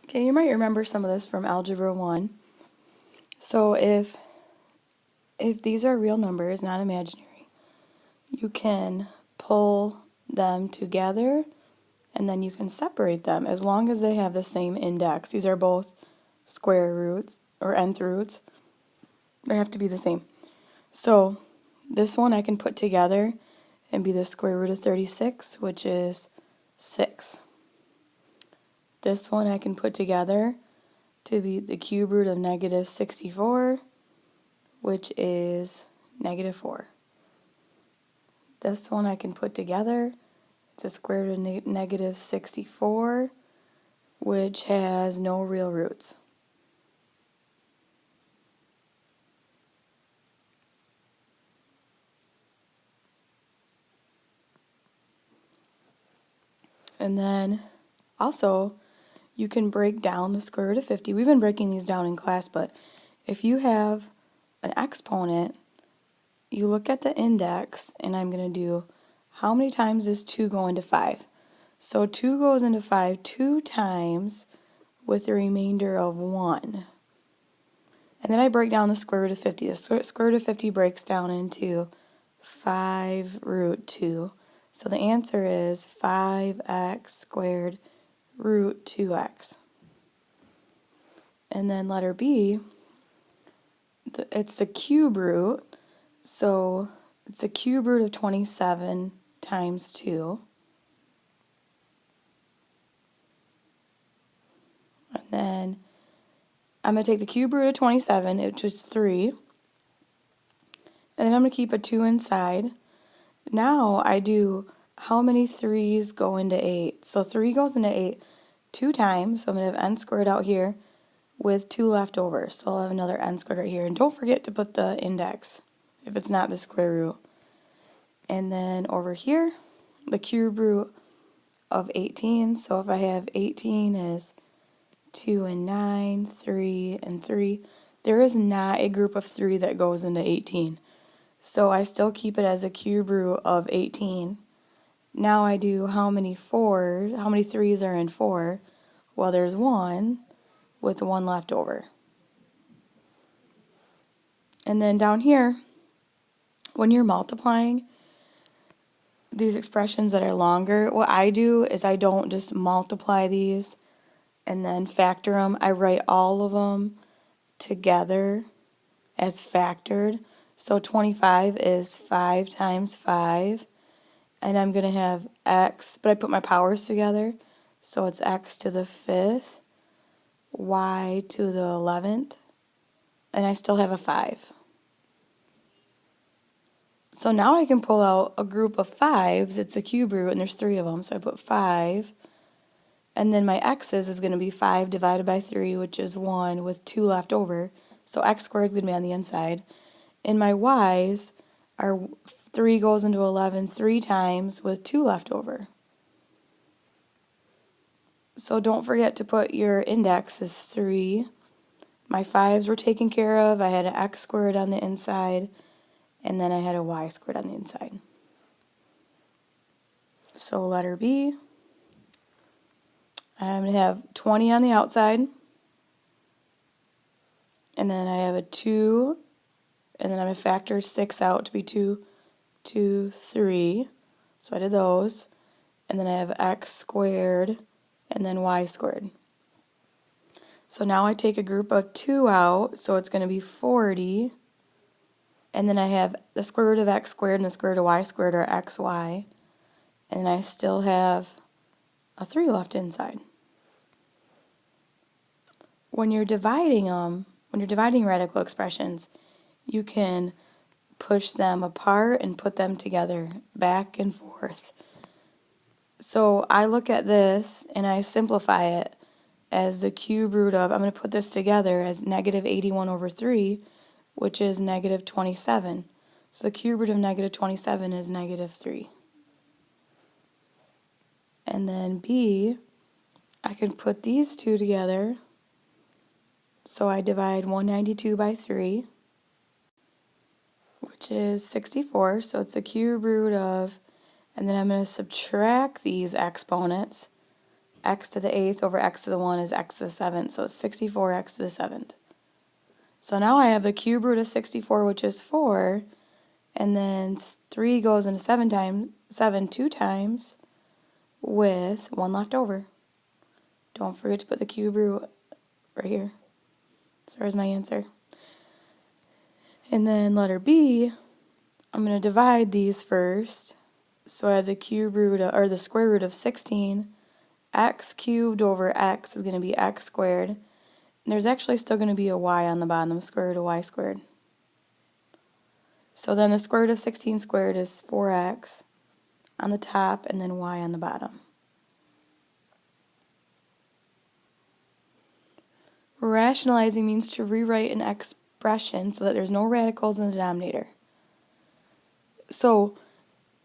Okay, you might remember some of this from Algebra 1. So if these are real numbers, not imaginary, you can pull them together and then you can separate them as long as they have the same index. These are both square roots or nth roots. They have to be the same. So this one I can put together and be the square root of 36, which is 6. This one I can put together to be the cube root of negative 64, which is negative 4. This one I can put together. It's a square root of negative 64, which has no real roots. And then also, you can break down the square root of 50. We've been breaking these down in class, but if you have an exponent, you look at the index, and I'm going to do how many times does 2 go into 5? So 2 goes into 5 2 times with a remainder of 1. And then I break down the square root of 50. The square root of 50 breaks down into 5 root 2. So the answer is 5x squared root 2x. And then letter B, it's the cube root. So it's a cube root of 27 times 2. And then I'm going to take the cube root of 27, which is 3. And then I'm going to keep a 2 inside. Now I do how many 3's go into 8. So 3 goes into 8 2 times. So I'm going to have n squared out here with 2 left over. So I'll have another n squared right here. And don't forget to put the index if it's not the square root. And then over here, the cube root of 18. So if I have 18 is 2 and 9, 3 and 3. There is not a group of 3 that goes into 18. So I still keep it as a cube root of 18. Now I do how many 3's are in 4? Well, there's 1 with 1 left over. And then down here, when you're multiplying these expressions that are longer, what I do is I don't just multiply these and then factor them. I write all of them together as factored. So 25 is 5 times 5. And I'm going to have x, but I put my powers together. So it's x to the 5th, y to the 11th, and I still have a 5. So now I can pull out a group of 5's. It's a cube root, and there's 3 of them. So I put 5. And then my x's is going to be 5 divided by 3, which is 1, with 2 left over. So x squared is going to be on the inside. And my y's are 3 goes into 11 3 times with 2 left over. So don't forget to put your index as 3. My 5's were taken care of. I had an x squared on the inside, and then I had a y squared on the inside. So letter B, I'm going to have 20 on the outside, and then I have a 2, and then I'm going to factor 6 out to be 2, 2, 3. So I did those. And then I have x squared and then y squared. So now I take a group of 2 out, so it's going to be 40. And then I have the square root of x squared and the square root of y squared, or xy. And I still have a 3 left inside. When you're dividing radical expressions, you can push them apart and put them together, back and forth. So I look at this and I simplify it as the cube root of, I'm going to put this together as negative 81 over 3, which is negative 27. So the cube root of negative 27 is negative 3. And then B, I can put these two together. So I divide 192 by 3, which is 64. So it's a cube root of, and then I'm going to subtract these exponents. x to the 8th over x to the 1 is x to the 7th, so it's 64x to the 7th. So now I have the cube root of 64, which is 4, and then 3 goes into 7 two times with 1 left over. Don't forget to put the cube root right here. So there's my answer. And then letter B, I'm going to divide these first. So I have the cube root, or the square root of 16. X cubed over x is going to be x squared. And there's actually still going to be a y on the bottom, the square root of y squared. So then the square root of 16 squared is 4x on the top and then y on the bottom. Rationalizing means to rewrite an expression so that there's no radicals in the denominator. So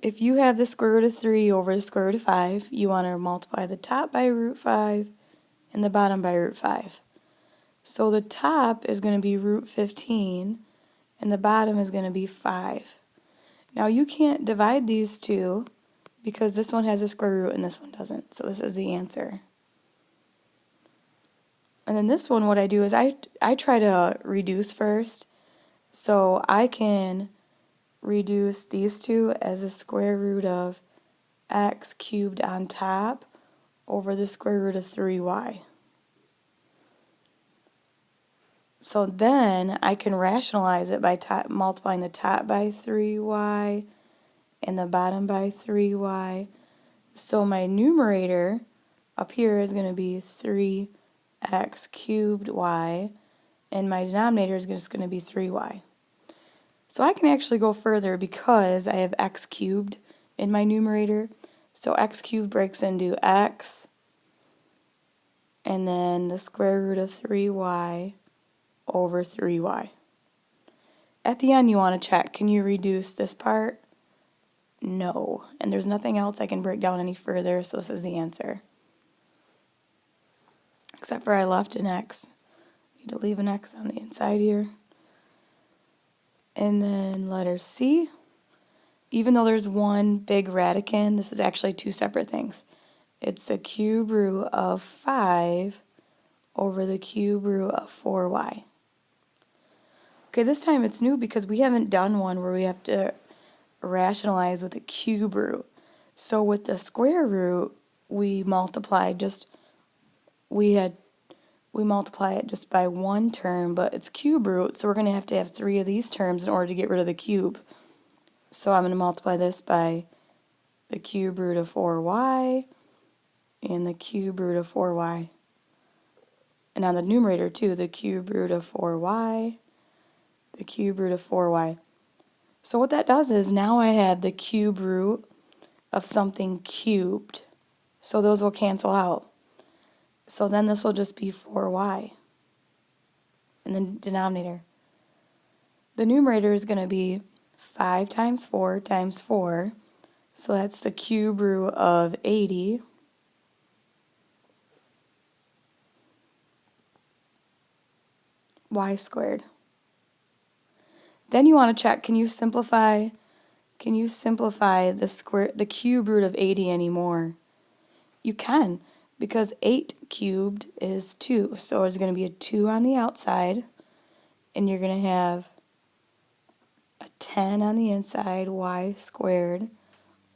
if you have the square root of 3 over the square root of 5, you want to multiply the top by root 5 and the bottom by root 5. So the top is going to be root 15 and the bottom is going to be 5. Now you can't divide these two because this one has a square root and this one doesn't. So this is the answer. And then this one, what I do is I try to reduce first. So I can reduce these two as a square root of x cubed on top over the square root of 3y. So then I can rationalize it by multiplying the top by 3y and the bottom by 3y. So my numerator up here is going to be 3x cubed y, and my denominator is just going to be 3y. So I can actually go further because I have x cubed in my numerator. So x cubed breaks into x, and then the square root of 3y over 3y. At the end you want to check, can you reduce this part? No. And there's nothing else I can break down any further, so this is the answer. Except for I left an x. Need to leave an x on the inside here. And then letter C. Even though there's one big radican, this is actually two separate things. It's the cube root of 5 over the cube root of 4y. Okay, this time it's new because we haven't done one where we have to rationalize with a cube root. So with the square root, we multiply it just by one term, but it's cube root, so we're going to have 3 of these terms in order to get rid of the cube. So I'm going to multiply this by the cube root of 4y and the cube root of 4y. And on the numerator too, the cube root of 4y, the cube root of 4y. So what that does is now I have the cube root of something cubed. So those will cancel out. So then this will just be 4y in the denominator. The numerator is going to be 5 times 4 times 4. So that's the cube root of 80. Y squared. Then you want to check, can you simplify the cube root of 80 anymore? You can, because 8 cubed is 2. So it's going to be a 2 on the outside, and you're going to have a 10 on the inside, y squared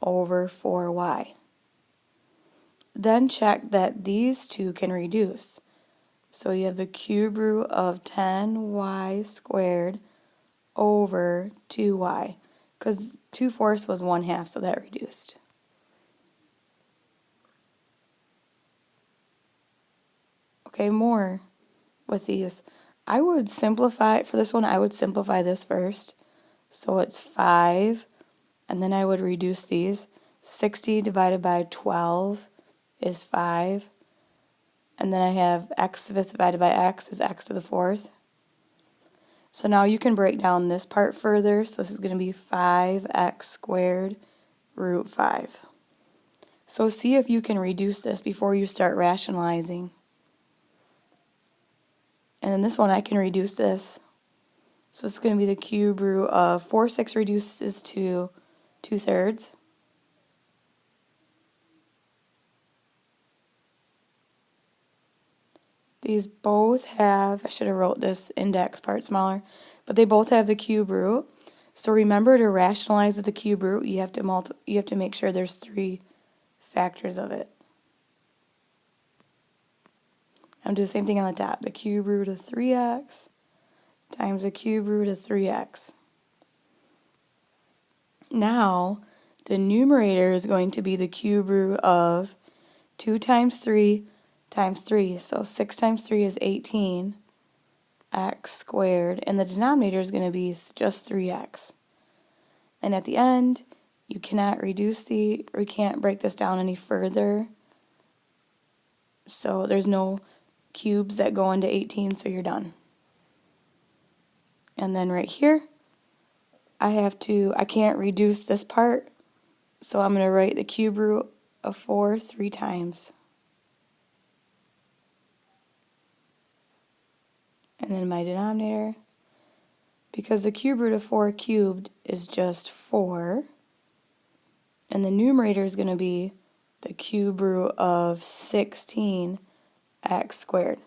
over 4y. Then check that these two can reduce. So you have the cube root of 10y squared over 2y, because 2/4 was 1/2, so that reduced. Okay, more with these. I would simplify, for this one, I would simplify this first. So it's 5, and then I would reduce these. 60 divided by 12 is 5. And then I have x to the 5th divided by x is x to the 4th. So now you can break down this part further. So this is going to be 5x squared root 5. So see if you can reduce this before you start rationalizing. And then this one I can reduce this. So it's going to be the cube root of 4 6 reduces to 2/3. these both have, I should have wrote this index part smaller, but they both have the cube root. So remember, to rationalize with the cube root, you have to make sure there's 3 factors of it. I'm doing the same thing on the top. The cube root of 3x times the cube root of 3x. Now, the numerator is going to be the cube root of 2 times 3 times 3. So 6 times 3 is 18x squared. And the denominator is going to be just 3x. And at the end, you cannot we can't break this down any further. So there's no cubes that go into 18, so you're done. And then right here, I can't reduce this part, so I'm going to write the cube root of 4 3 times. And then my denominator, because the cube root of 4 cubed is just 4, and the numerator is going to be the cube root of 16x squared.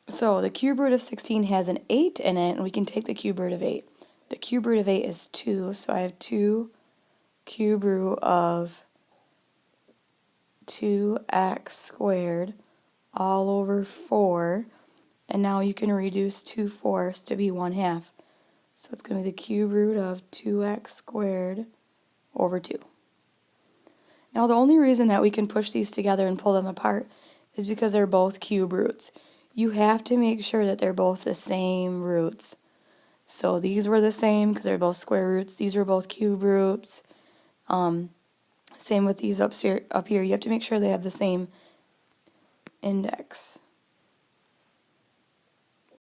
So the cube root of 16 has an 8 in it, and we can take the cube root of 8. The cube root of 8 is 2, so I have 2 cube root of 2x squared all over 4. And now you can reduce 2/4 to be 1/2. So it's going to be the cube root of 2x squared over 2. Now the only reason that we can push these together and pull them apart is because they're both cube roots. You have to make sure that they're both the same roots. So these were the same because they're both square roots. These were both cube roots. Same with these up here. You have to make sure they have the same index.